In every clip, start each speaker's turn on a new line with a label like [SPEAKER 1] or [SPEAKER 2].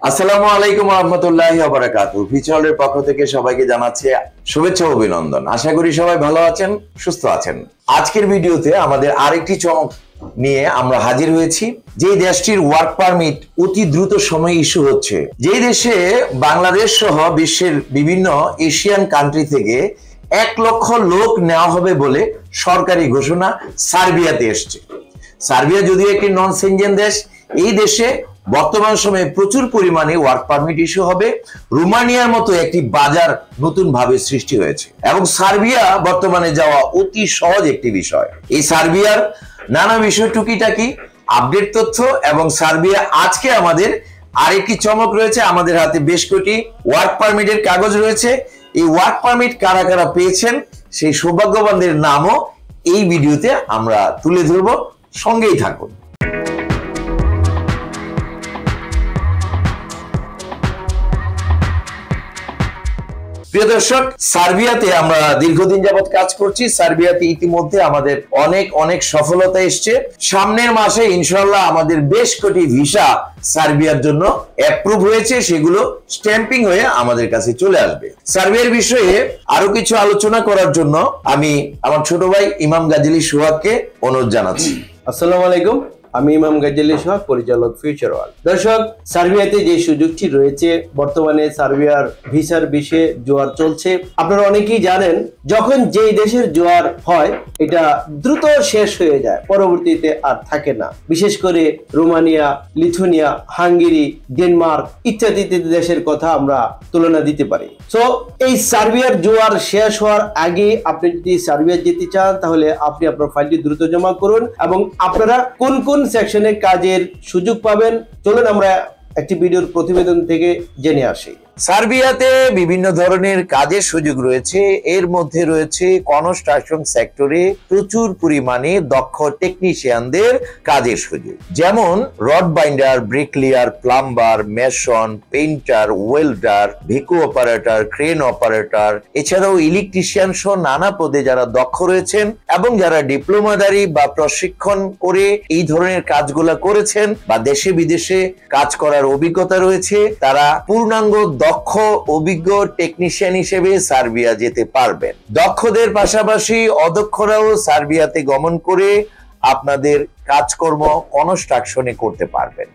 [SPEAKER 1] আসসালামু আলাইকুম রহমতুল্লাহি ওয়া বারাকাতুহু। ফিচারের পক্ষ থেকে সবাইকে জানাচ্ছি শুভেচ্ছা ও অভিনন্দন। আশা করি সবাই ভালো আছেন, সুস্থ আছেন। আজকের ভিডিওতে আমাদের আরেকটি চমক নিয়ে আমরা হাজির হয়েছি। যে দেশটির ওয়ার্ক পারমিট অতি দ্রুত সময়ে ইস্যু হচ্ছে, যেই দেশে বাংলাদেশ সহ বিশ্বের বিভিন্ন এশিয়ান কান্ট্রি থেকে 1 লক্ষ লোক নেওয়া হবে বলে সরকারি ঘোষণা সার্বিয়াতে এসছে। সার্বিয়া যদিও একটি নন সেনজেন দেশ, এই দেশে বর্তমান সময়ে প্রচুর পরিমাণে ওয়ার্ক পারমিট ইস্যু হবে। রোমানিয়ার মতো একটি বাজার নতুন ভাবে সৃষ্টি হয়েছে এবং সার্বিয়া বর্তমানে যাওয়া অতি সহজ একটি বিষয়। এই সার্বিয়ার নানা বিষয় টুকিটাকি আপডেট তথ্য এবং সার্বিয়া আজকে আমাদের আরেকটি চমক রয়েছে। আমাদের হাতে বেশ কয়েকটি ওয়ার্ক পারমিটের কাগজ রয়েছে। এই ওয়ার্ক পারমিট কারা কারা পেয়েছেন সেই সৌভাগ্যবানদের নামও এই ভিডিওতে আমরা তুলে ধরব, সঙ্গেই থাকুন। প্রিয় দর্শক, সার্বিয়াতে আমরা দীর্ঘদিন যাবত কাজ করছি। সার্বিয়াতে ইতিমধ্যে আমাদের অনেক সফলতা এসছে। সামনের মাসে ইনশাআল্লাহ আমাদের বেশ কটি ভিসা সার্বিয়ার জন্য অ্যাপ্রুভ হয়েছে, সেগুলো স্ট্যাম্পিং হয়ে আমাদের কাছে চলে আসবে। সার্বিয়ার বিষয়ে আরো কিছু আলোচনা করার জন্য আমি আমার ছোট ভাই ইমাম গাজী সোহাগকে অনুরোধ জানাচ্ছি।
[SPEAKER 2] আসসালামু আলাইকুম, আমি ইমাম গাজী সোহাগ, পরিচালক ফিউচার ওয়ার্ল্ড। দর্শক, সার্বিয়াতে যে সুযোগটি রয়েছে, বর্তমানে সার্বিয়ার ভিসার বিষয়ে জোয়ার চলছে। আপনারা অনেকেই জানেন, যখন যেই দেশের জোয়ার হয় এটা দ্রুত শেষ হয়ে যায়, পরবর্তীতে আর থাকে না। বিশেষ করে রোমানিয়া, লিথুনিয়া, হাঙ্গেরি, ডেনমার্ক ইত্যাদি দেশের কথা আমরা তুলনা দিতে পারি। সো এই সার্বিয়ার জোয়ার শেষ হওয়ার আগে আপনি যদি সার্বিয়া যেতে চান, তাহলে আপনি আপনার ফাইলটি দ্রুত জমা করুন এবং আপনারা কোন কোন সেকশনে কাজের সুযোগ পাবেন, চলুন আমরা একটি ভিডিওর প্রতিবেদন থেকে জেনে আসি।
[SPEAKER 1] সার্বিয়াতে বিভিন্ন ধরনের কাজের সুযোগ রয়েছে। এর মধ্যে রয়েছে কনস্ট্রাকশন সেক্টরে প্রচুর পরিমাণে দক্ষ টেকনিশিয়ানদের কাজের সুযোগ, যেমন rod binder, bricklayer, plumber, mason, painter, welder, ভিকু অপারেটর, ক্রেন অপারেটর, এছাড়াও ইলেকট্রিশিয়ান সহ নানা পদে যারা দক্ষ রয়েছেন এবং যারা ডিপ্লোমাধারী বা প্রশিক্ষণ করে এই ধরনের কাজগুলা করেছেন বা দেশে বিদেশে কাজ করার অভিজ্ঞতা রয়েছে, তারা পূর্ণাঙ্গ দক্ষ অভিজ্ঞ টেকনিশিয়ান হিসেবে সার্বিয়া যেতে পারবেন। দক্ষদের পাশাপাশি অদক্ষরাও সার্বিয়াতে গমন করে আপনাদের কাজকর্ম কনস্ট্রাকশনে করতে পারবেন।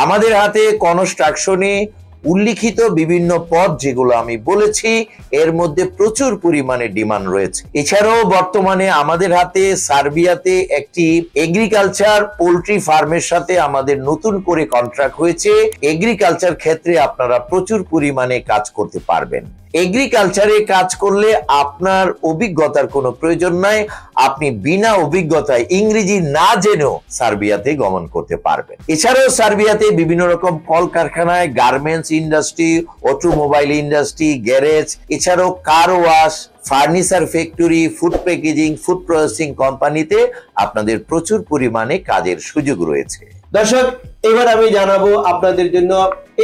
[SPEAKER 1] আমাদের হাতে কনস্ট্রাকশনে উল্লিখিত বিভিন্ন পদ যেগুলো আমি বলেছি, এর মধ্যে প্রচুর পরিমাণে ডিমান্ড রয়েছে। এছাড়াও বর্তমানে আমাদের হাতে সার্বিয়াতে একটি এগ্রিকালচার পোল্ট্রি ফার্মের সাথে আমাদের নতুন করে কন্ট্রাক্ট হয়েছে। এগ্রিকালচার ক্ষেত্রে আপনারা প্রচুর পরিমাণে কাজ করতে পারবেন। এগ্রিকালচারে কাজ করলে আপনার অভিজ্ঞতার কোনো প্রয়োজন নাই, আপনি বিনা অভিজ্ঞতায় ইংরেজি না জেনেও সার্বিয়াতে গমন করতে পারবেন। এছাড়াও সার্বিয়াতে বিভিন্ন রকম কলকারখানায়, garments industry, automobile industry, garage, এছাড়াও car wash, furniture factory, food packaging, food processing কোম্পানিতে আপনাদের প্রচুর পরিমাণে কাজের সুযোগ রয়েছে।
[SPEAKER 2] দর্শক, এবার আমি জানাবো আপনাদের জন্য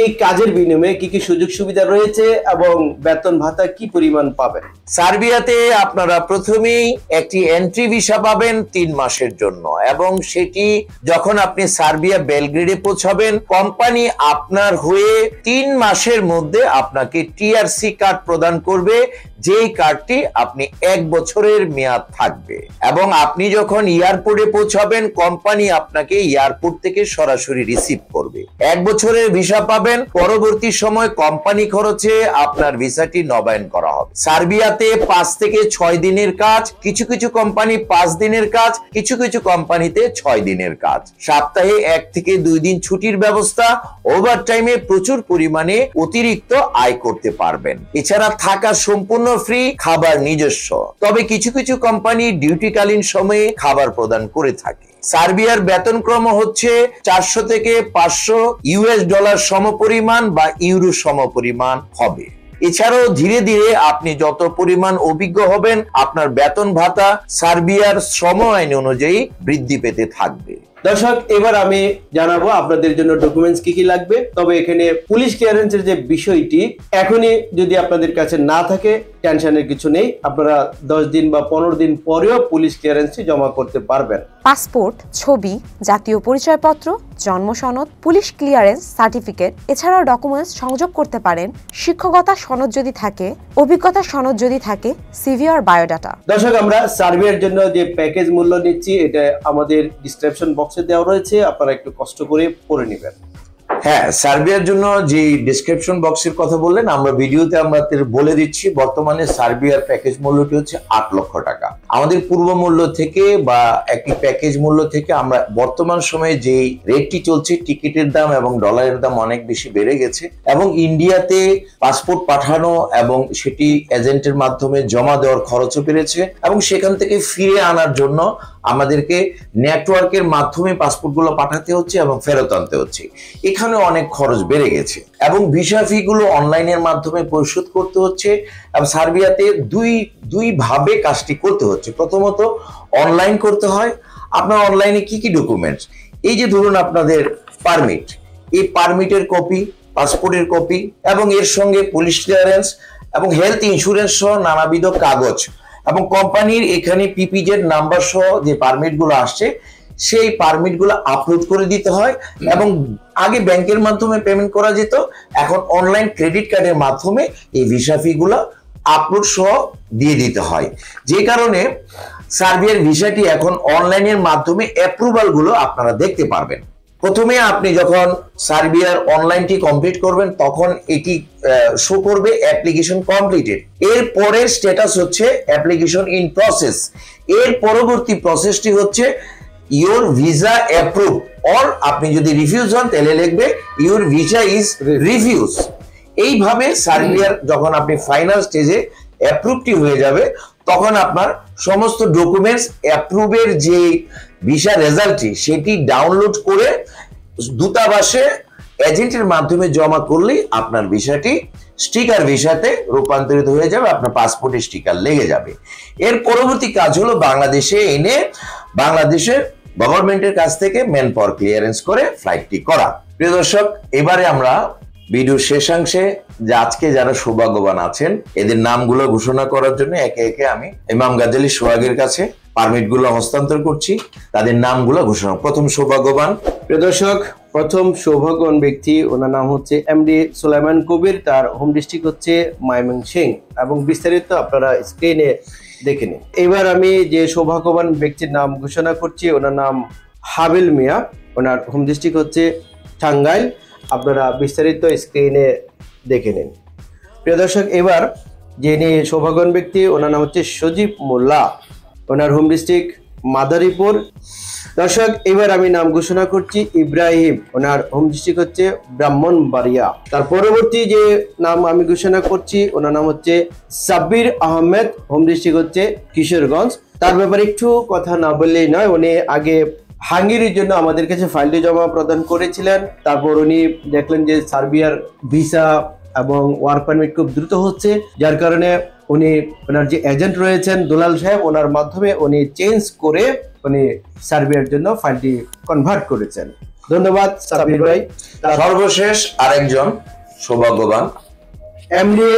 [SPEAKER 2] এই কাজের বিনিময়ে কি কি সুযোগ সুবিধা রয়েছে এবং বেতন ভাতা কি পরিমাণ পাবেন।
[SPEAKER 1] সার্বিয়াতে আপনারা প্রথমেই একটি এন্ট্রি ভিসা পাবেন 3 মাসের জন্য, এবং সেটি যখন আপনি সার্বিয়া বেলগ্রেডে পৌঁছাবেন, কোম্পানি আপনার হয়ে 3 মাসের মধ্যে আপনাকে টিআরসি কার্ড প্রদান করবে, যেই কার্ডটি আপনি 1 বছরের মেয়াদ থাকবে। এবং আপনি যখন এয়ারপোর্টে পৌঁছাবেন, কোম্পানি আপনাকে এয়ারপোর্ট থেকে সরাসরি রিসিভ করবে। 1 বছরের ভিসা পাবেন। পরবর্তী সময় কোম্পানি খরচে আপনার ভিসাটি নবায়ন করা হবে। সার্বিয়াতে 5 থেকে 6 দিনের কাজ, কিছু কিছু কোম্পানি 5 দিনের কাজ, কিছু কিছু কোম্পানিতে 6 দিনের কাজ। সপ্তাহে 1 থেকে 2 দিন ছুটির ব্যবস্থা, ওভারটাইমে প্রচুর পরিমাণে অতিরিক্ত আয় করতে পারবেন। এছাড়া থাকা সম্পূর্ণ ফ্রি, খাবার নিজস্ব। তবে কিছু কিছু কোম্পানি ডিউটিকালীন সময়ে খাবার প্রদান করে থাকে। সার্বিয়ার বেতনক্রম হচ্ছে 400 থেকে 500 ইউএস ডলার সমপরিমাণ বা ইউরো সমপরিমাণ হবে। এছাড়াও ধীরে ধীরে আপনি যত পরিমাণ অভিজ্ঞ হবেন, আপনার বেতন ভাতা সার্বিয়ার শ্রম আইন অনুযায়ী বৃদ্ধি পেতে থাকবে।
[SPEAKER 2] দর্শক, এবার আমি জানাবো আপনাদের জন্য ডকুমেন্টস কি কি লাগবে। তবে এখানে পুলিশ ক্লিয়ারেন্সের যে বিষয়টি এখনই যদি আপনাদের কাছে না থাকে, টেনশনের কিছু নেই, আপনারা 10 দিন বা 15 দিন পরেও পুলিশ ক্লিয়ারেন্সটি জমা করতে পারবেন।
[SPEAKER 3] পাসপোর্ট, ছবি, জাতীয় পরিচয়পত্র, জন্ম সনদ, পুলিশ ক্লিয়ারেন্স সার্টিফিকেট, এছাড়াও ডকুমেন্টস সংযোগ করতে পারেন শিক্ষকতা সনদ যদি থাকে, অভিজ্ঞতা সনদ যদি থাকে, সিভি আর বায়োডাটা।
[SPEAKER 2] দর্শক, আমরা সার্ভের জন্য যে প্যাকেজ মূল্য নিচ্ছি এটা আমাদের ডিসক্রিপশন বক্সে দেওয়া রয়েছে, আপনারা একটু কষ্ট করে পড়ে নেবেন।
[SPEAKER 1] হ্যাঁ, সার্বিয়ার জন্য যে ডিসক্রিপশন বক্সের কথা বললেন, আমরা ভিডিওতে আমাদের বলে দিচ্ছি। বর্তমানে সার্বিয়ার প্যাকেজ মূল্যটি হচ্ছে 8 লক্ষ টাকা। আমাদের পূর্ব মূল্য থেকে বা একটি প্যাকেজ মূল্য থেকে আমরা বর্তমান সময়ে যে রেটটি চলছে, টিকিটের দাম এবং ডলারের দাম অনেক বেশি বেড়ে গেছে এবং ইন্ডিয়াতে পাসপোর্ট পাঠানো এবং সেটি এজেন্টের মাধ্যমে জমা দেওয়ার খরচও বেড়েছে এবং সেখান থেকে ফিরে আনার জন্য আমাদেরকে নেটওয়ার্কের মাধ্যমে পাসপোর্টগুলো পাঠাতে হচ্ছে এবং ফেরত আনতে হচ্ছে। এখানে অনেক খরচ বেড়ে গেছে এবং ভিসা ফি গুলো অনলাইনের মাধ্যমে পরিশোধ করতে হচ্ছে এবং সার্বিয়াতে দুই ভাবে কাজটি করতে হচ্ছে। প্রথমত অনলাইন করতে হয়। আপনার অনলাইনে কি কি ডকুমেন্টস, এই যে ধরুন আপনাদের পারমিট, এই পারমিটের কপি, পাসপোর্টের কপি এবং এর সঙ্গে পুলিশ ক্লিয়ারেন্স এবং হেলথ ইন্স্যুরেন্স সহ নানাবিধ কাগজ এবং কোম্পানির এখানে পিপিজেড নাম্বার সহ যে পারমিট গুলো আসছে সেই পারমিট গুলো আপলোড করে দিতে হয় এবং আগে ব্যাংকের মাধ্যমে পেমেন্ট করা যেত, এখন অনলাইন ক্রেডিট কার্ডের মাধ্যমে এই ভিসা ফি গুলো আপলোড সহ দিয়ে দিতে হয়। যে কারণে সার্বিয়ার ভিসাটি এখন অনলাইনের মাধ্যমে অ্যাপ্রুভাল গুলো আপনারা দেখতে পারবেন। প্রথমে আপনি যখন সার্বিয়ার অনলাইনটি কমপ্লিট করবেন তখন এটি শো করবে অ্যাপ্লিকেশন কমপ্লিটেড। এর পরের স্ট্যাটাস হচ্ছে অ্যাপ্লিকেশন ইন প্রসেস। এর পরবর্তী প্রসেসটি হচ্ছে ইওর ভিসা অ্যাপ্রুভ, অর আপনি যদি রিফিউজ হন তাহলে লিখবে ইওর ভিসা ইজ রিফিউজ। এইভাবে সার্বিয়ার যখন আপনি ফাইনাল স্টেজে অ্যাপ্রুভটি হয়ে যাবে তখন আপনার সমস্ত ডকুমেন্টস অ্যাপ্রুভের যে ভিসা রেজাল্টটি সেটি ডাউনলোড করে দূতাবাসে এজেন্টের মাধ্যমে জমা করলেই আপনার ভিসাটি স্টিকার ভিসাতে রূপান্তরিত হয়ে যাবে, আপনার পাসপোর্টে স্টিকার লেগে যাবে। এর পরবর্তী কাজ হলো বাংলাদেশে এনে বাংলাদেশের গভর্নমেন্টের কাছ থেকে ম্যান পাওয়ার ক্লিয়ারেন্স করে ফ্লাইটটি করা। প্রিয় দর্শক, এবারে আমরা ভিডিওর শেষাংশে যে আজকে যারা সৌভাগ্যবান আছেন এদের নামগুলো ঘোষণা করার জন্য একে একে আমি ইমাম গাজ্জালী সোহাগের কাছে পারমিট গুলো হস্তান্তর করছি। তাদের নামগুলো ঘোষণা। প্রথম সৌভাগ্যবান,
[SPEAKER 2] প্রিয় দর্শক, প্রথম সৌভাগ্যবান ব্যক্তি, ওনার নাম হচ্ছে এমডি সুলাইমান কবির, তার হোম ডিস্ট্রিক্ট হচ্ছে ময়মনসিংহ এবং বিস্তারিত আপনারা স্ক্রিনে দেখে নিন। এবার আমি যে সৌভাগ্যবান ব্যক্তির নাম ঘোষণা করছি ওনার নাম হাবিল মিয়া, ওনার হোম ডিস্ট্রিক্ট হচ্ছে টাঙ্গাইল, আপনারা বিস্তারিত স্ক্রিনে দেখে নিন। প্রিয় দর্শক, এবার যিনি সৌভাগ্যবান ব্যক্তি ওনার নাম হচ্ছে সজীব মোল্লা, ওনার হোম ডিস্ট্রিক্ট মাদারীপুর। দর্শক, এবার আমি নাম ঘোষণা করছি ইব্রাহিম, ওনার হোম ডিস্ট্রিক্ট হচ্ছে ব্রাহ্মণবাড়িয়া। তার পরবর্তী যে নাম আমি ঘোষণা করছি ওনার নাম হচ্ছে সাব্বির আহমেদ, হোম ডিস্ট্রিক্ট হচ্ছে কিশোরগঞ্জ। তার ব্যাপারে একটু কথা না বললেই নয়, উনি আগে হাঙ্গেরির জন্য আমাদের কাছে ফাইলটি জমা প্রদান করেছিলেন। তারপর উনি দেখলেন যে সার্বিয়ার ভিসা এবং ওয়ার্ক পারমিট খুব দ্রুত হচ্ছে, যার কারণে উনি ওনার যে এজেন্ট রয়েছেন দুলাল সাহেব, ওনার মাধ্যমে উনি চেঞ্জ করে উনি সার্বিয়ার জন্য ফাইলটি কনভার্ট করেছেন। ধন্যবাদ সাব্বির ভাই।
[SPEAKER 1] সর্বশেষ আরেকজন সৌভাগ্যবান
[SPEAKER 2] এমডি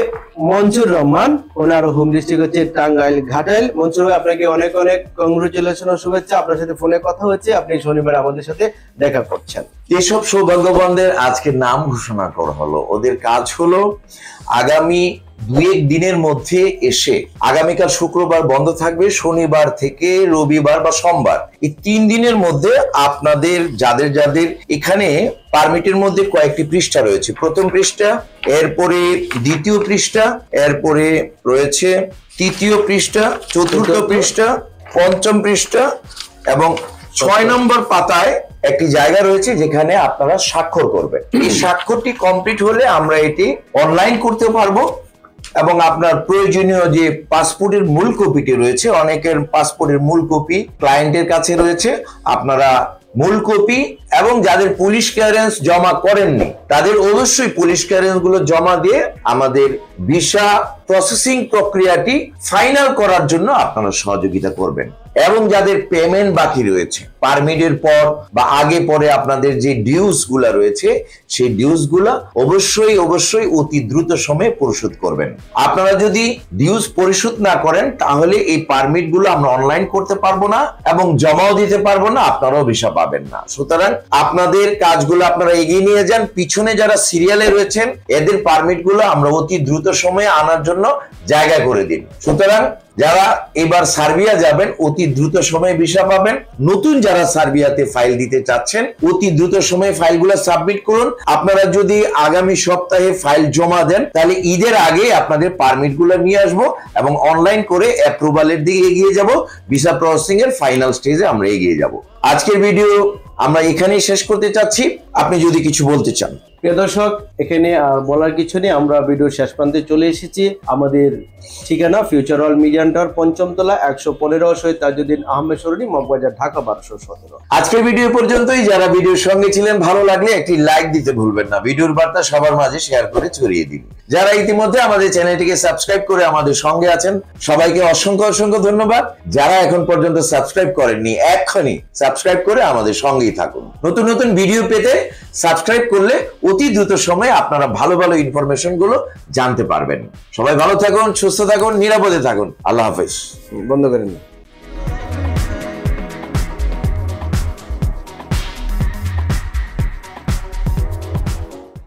[SPEAKER 2] মনসুর রহমান, ওনার হোম ডিস্ট্রিক্ট হচ্ছে টাঙ্গাইল ঘাটাইল। মনসুর ভাই, আপনাকে অনেক অনেক কংগ্রেচুলেশন ও শুভেচ্ছা। আপনার সাথে ফোনে কথা হচ্ছে, আপনি শনিবার আমাদের সাথে দেখা করছেন।
[SPEAKER 1] যেসব সৌভাগ্যবানদের আজকে নাম ঘোষণা করা হলো ওদের কাজ হলো আগামী 2-1 দিনের মধ্যে এসে, আগামীকাল শুক্রবার বন্ধ থাকবে, শনিবার থেকে রবিবার বা সোমবার, এই 3 দিনের মধ্যে আপনাদের যাদের যাদের এখানে পারমিটের মধ্যে কয়েকটি পৃষ্ঠা রয়েছে, প্রথম পৃষ্ঠা, এরপরে দ্বিতীয় পৃষ্ঠা, এরপরে রয়েছে তৃতীয় পৃষ্ঠা, চতুর্থ পৃষ্ঠা, পঞ্চম পৃষ্ঠা এবং 6 নম্বর পাতায় একটি জায়গা রয়েছে যেখানে আপনারা স্বাক্ষর করবেন। এই স্বাক্ষরটি কমপ্লিট হলে আমরা এটি অনলাইন করতে পারবো এবং আপনার প্রয়োজনীয় যে পাসপোর্টের মূল কপিটি রয়েছে, অনেকের পাসপোর্টের মূল কপি ক্লায়েন্টের কাছে রয়েছে, আপনারা মূল কপি এবং যাদের পুলিশ ক্লিয়ারেন্স জমা করেননি তাদের অবশ্যই পুলিশ ক্লিয়ারেন্স গুলো জমা দিয়ে আমাদের ভিসা প্রসেসিং প্রক্রিয়াটি ফাইনাল করার জন্য আপনারা সহযোগিতা করবেন। এবং যাদের পেমেন্ট বাকি রয়েছে পারমিটের পর বা আগে পরে আপনাদের যে ডিউস গুলা রয়েছে সেই ডিউস গুলা অবশ্যই অতি দ্রুত সময়ে পরিশোধ করবেন। আপনারা যদি ডিউস পরিশোধ না করেন তাহলে এই পারমিট গুলো আমরা অনলাইন করতে পারবো না এবং জমাও দিতে পারবো না, আপনারাও ভিসা পাবেন না। সুতরাং আপনাদের কাজগুলো আপনারা এগিয়ে নিয়ে যান। পিছনে যারা সিরিয়ালে রয়েছেন এদের পারমিট গুলো আমরা অতি দ্রুত সময়ে আনার জন্য জায়গা করে দিন। সুতরাং যারা এবার সার্বিয়া যাবেন অতি দ্রুত সময়ে ভিসা পাবেন। নতুন যারা সার্বিয়াতে ফাইল দিতে চাচ্ছেন অতি দ্রুত সময়ে ফাইলগুলো সাবমিট করুন। আপনারা যদি আগামী সপ্তাহে ফাইল জমা দেন তাহলে ঈদের আগে আপনাদের পারমিট গুলো নিয়ে আসবো এবং অনলাইন করে অ্যাপ্রুভালের দিকে এগিয়ে যাব। ভিসা প্রসেসিং এর ফাইনাল স্টেজে আমরা এগিয়ে যাব। আজকের ভিডিও আমরা এখানেই শেষ করতে চাচ্ছি। আপনি যদি কিছু বলতে চান।
[SPEAKER 2] প্রিয় দর্শক, এখানে আর বলার কিছু নেই, আমরা ভিডিওর শেষ প্রান্তে চলে এসেছি। আমাদের ঠিকানা ফিউচার ওয়ার্ল্ড মিডিয়ান টাওয়ার, ৫ম তলা, ১১৫ শহীদ তাজউদ্দিন আহমেদ সরণি, মগবাজার, ঢাকা ১২১৭।
[SPEAKER 1] আজকের ভিডিও পর্যন্তই। যারা ভিডিওর সঙ্গে ছিলেন ভালো লাগলে একটি লাইক দিতে ভুলবেন না। ভিডিওর বার্তা সবার মাঝে শেয়ার করে ছড়িয়ে দিন। যারা ইতিমধ্যে আমাদের চ্যানেলটিকে সাবস্ক্রাইব করে আমাদের সঙ্গে আছেন সবাইকে অসংখ্য ধন্যবাদ। যারা এখন পর্যন্ত সাবস্ক্রাইব করেননি এক্ষুনি সাবস্ক্রাইব করে আমাদের সঙ্গেই থাকুন। নতুন ভিডিও পেতে সাবস্ক্রাইব করলে অতি দ্রুত সময়ে আপনারা ভালো ইনফরমেশন গুলো জানতে পারবেন। সবাই ভালো থাকুন, সুস্থ থাকুন, নিরাপদে থাকুন। আল্লাহ হাফেজ।
[SPEAKER 2] বন্ধ করেন না।